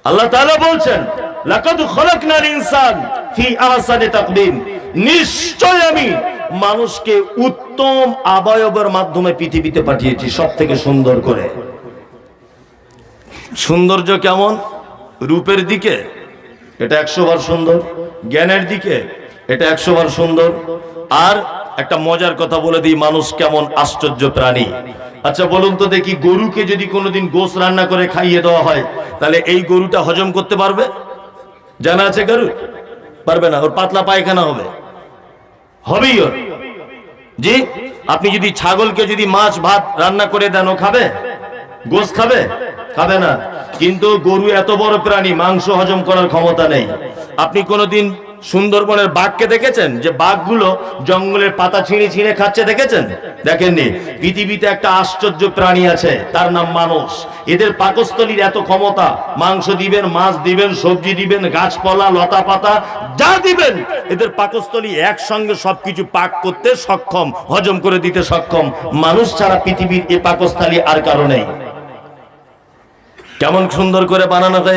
আল্লাহ তাআলা বলছেন লাকাদ খলাকনাল ইনসান ফি আহসানি তাকবীম, নিশ্চয় আমি মানুষকে উত্তম অবয়বের মাধ্যমে পৃথিবীতে পাঠিয়েছি, সবথেকে সুন্দর করে। সৌন্দর্য কেমন? রূপের দিকে এটা 100 বার সুন্দর, জ্ঞানের দিকে এটা 100 বার সুন্দর। আর একটা মজার কথা বলে দিই, মানুষ কেমন আশ্চর্য প্রাণী। আচ্ছা বলুন তো দেখি, গরুকে যদি কোনোদিন গোশত রান্না করে খাইয়ে দেওয়া হয়, তাহলে এই গরুটা হজম করতে পারবে? জানা আছে গরু? পারবে না, ওর পাতলা পায়খানা হবে, হবেই ওর। জি, আপনি যদি ছাগলকে যদি মাছ ভাত রান্না করে দেন, ও খাবে? গোশত খাবে? খাবে না। কিন্তু গরু এত বড় প্রাণী, মাংস হজম করার ক্ষমতা নেই। আপনি কোনোদিন সুন্দরবনের বাঘকে দেখেছেন যে বাঘগুলো জঙ্গলের পাতা ছিঁড়ে ছিঁড়ে খাচ্ছে? দেখেছেন? দেখেননি। পৃথিবীতে একটা আশ্চর্য প্রাণী আছে, তার নাম মানুষ। এদের পাকস্থলীর এত ক্ষমতা, মাংস দিবেন, মাছ দিবেন, সবজি দিবেন, গাছপালা লতা পাতা যা দিবেন, এদের পাকস্থলী একসঙ্গে সবকিছু পাক করতে সক্ষম, হজম করে দিতে সক্ষম। মানুষ ছাড়া পৃথিবীর এই পাকস্থলী আর কারো নেই। কেমন সুন্দর করে বানানো হয়েছে।